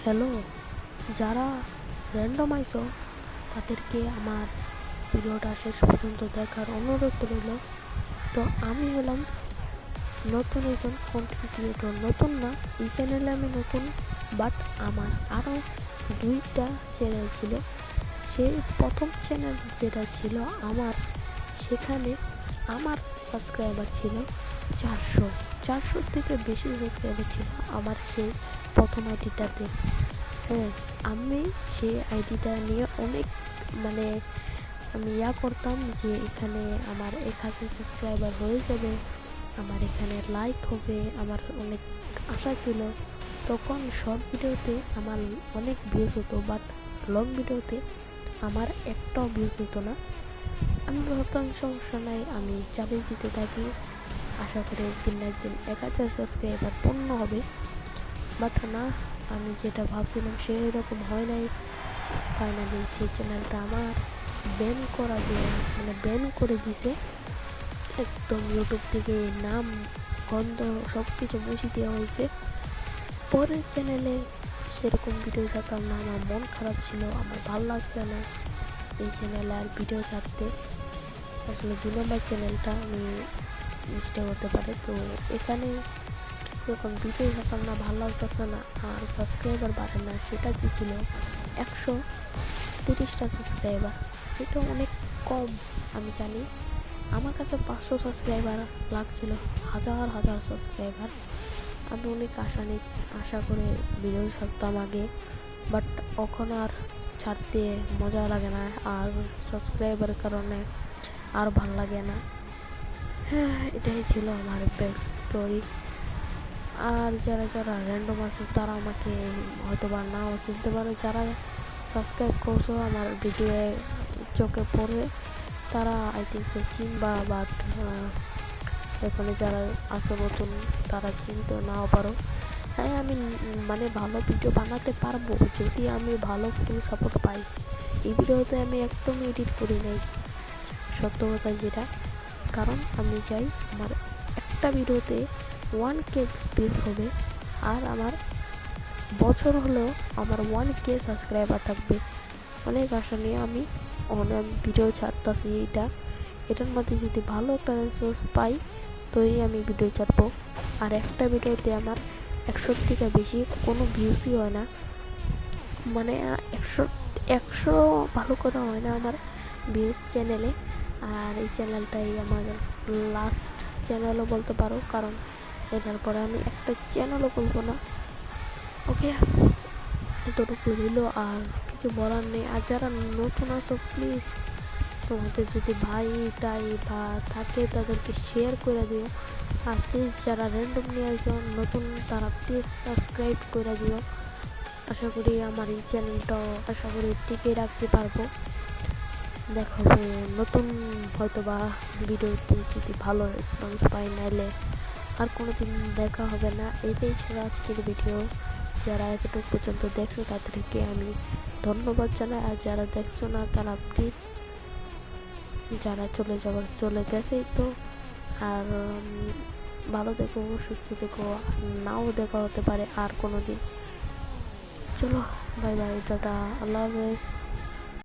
Hello, যারা random আইসো তাদেরকে আমার ভিডিওটা শেষ পর্যন্ত দেখার অনুরোধ রইল। তো আমি হলাম নতুন একজন কন্টেন্ট ক্রিয়েটর। নতুন না, এই চ্যানেলে আমি নতুন, বাট আমার আরও 2টা চ্যানেল ছিল। সেই প্রথম চ্যানেল যেটা ছিল আমার, সেখানে আমার সাবস্ক্রাইবার ছিল 400 থেকে বেশি সাবস্ক্রাইবার ছিল আমার সেই প্রথম আইডিটাতে। হ্যাঁ, আমি সেই আইডিটা নিয়ে অনেক আমি করতাম যে এখানে আমার 1000 সাবস্ক্রাইবার হয়ে যাবে, আমার এখানে লাইক হবে, আমার অনেক আশা ছিল। তখন শর্ট ভিডিওতে আমার অনেক ভিউজ হতো, বাট লং ভিডিওতে আমার একটাও ভিউজ হতো না। আমি ভাবতাম সমস্যা নাই, আমি চালিয়ে যেতে থাকি, আশা করি একদিন না একদিন 1000 সাবস্ক্রাইবার পূর্ণ হবে। বাট না, আমি যেটা ভাবছিলাম সেই রকম হয় নাই। ফাইনালি সেই চ্যানেলটা আমার ব্যান করে দিছে একদম। ইউটিউব থেকে নাম গন্ধ সব কিছু মুছে দেওয়া হয়েছে। পরের চ্যানেলে সেরকম ভিডিও ছাড়তাম না, আমার মন খারাপ ছিল, আমার ভালো লাগছে না এই চ্যানেলে আর ভিডিও ছাড়তে। আসলে 2 নম্বর চ্যানেলটা আমি মিস্টেক হতে পারে। তো এখানে যখন ভিডিও ছাড়তাম না, ভালো লাগতেছে না আর সাবস্ক্রাইবার বাড়ে না, সেটা কি ছিল 130টা সাবস্ক্রাইবার, সেটা অনেক কম। আমি জানি আমার কাছে 500 সাবস্ক্রাইবার লাগছিল, হাজার সাবস্ক্রাইবার। আমি অনেক আশা করে ভিডিও ছাড়তাম আগে, বাট এখন আর ছাড়তে মজা লাগে না, আর সাবস্ক্রাইবারের কারণে আর ভাল লাগে না। হ্যাঁ, এটাই ছিল আমার ব্যাক স্টোরি। আর যারা র্যান্ডম আছে তারা আমাকে হয়তো বা নাও চিনতে পারে। যারা সাবস্ক্রাইব করছো আমার ভিডিও চোখে পড়ে, তারা আই থিঙ্ক সো চিনবা, বাট এখানে যারা আছো নতুন তারা চিনতে নাও পারো। হ্যাঁ, আমি ভালো ভিডিও বানাতে পারবো যদি আমি ভালো ফুল সাপোর্ট পাই। এই ভিডিওতে আমি একদম এডিট করি নাই, সত্য কথা যেটা। কারণ আমি চাই আমার একটা ভিডিওতে 1K ভিউজ হবে, আর আমার বছর হলেও আমার 1K সাবস্ক্রাইবার থাকবে। অনেক আশা নিয়ে আমি ভিডিও ছাড়তেছি। এটার মধ্যে যদি ভালো একটা রেসপন্স পাই তোই আমি ভিডিও ছাড়বো। আর একটা ভিডিওতে আমার 100 থেকে বেশি কোনো ভিউজই হয় না, 100 ভালো করে হয় না আমার ভিউজ চ্যানেলে। আর এই চ্যানেলটাই আমার লাস্ট চ্যানেলও বলতে পারো, কারণ এটার পরে আমি একটা চ্যানেলও করবো না। ওকে, এতটুকু রইল, আর কিছু বলার নেই। আর যারা নতুন আছো প্লিজ, তোমাদের যদি ভাই বা থাকে তাদেরকে শেয়ার করে দিও। আর প্লিজ যারা র্যান্ডম নিয়ে আসো নতুন, তারা প্লিজ সাবস্ক্রাইব করে দিও। আশা করি আমার এই চ্যানেলটাও টিকে রাখতে পারবো। দেখা হবে নতুন হয়তো বা ভিডিওতে, যদি ভালো রেসপন্স পাই, নাইলে আর কোনোদিন দেখা হবে না। এটাই ছিল আজকের ভিডিও। যারা এতটুকু পর্যন্ত দেখছো তাদেরকে আমি ধন্যবাদ জানাই। আর যারা দেখছো না তারা প্লিজ, যারা চলে গেছেই তো, আর ভালো দেখো, সুস্থ দেখো, নাও দেখা হতে পারে আর কোনো দিন। চলো, বাই বাই, টাটা, আল্লাহ হাফেজ।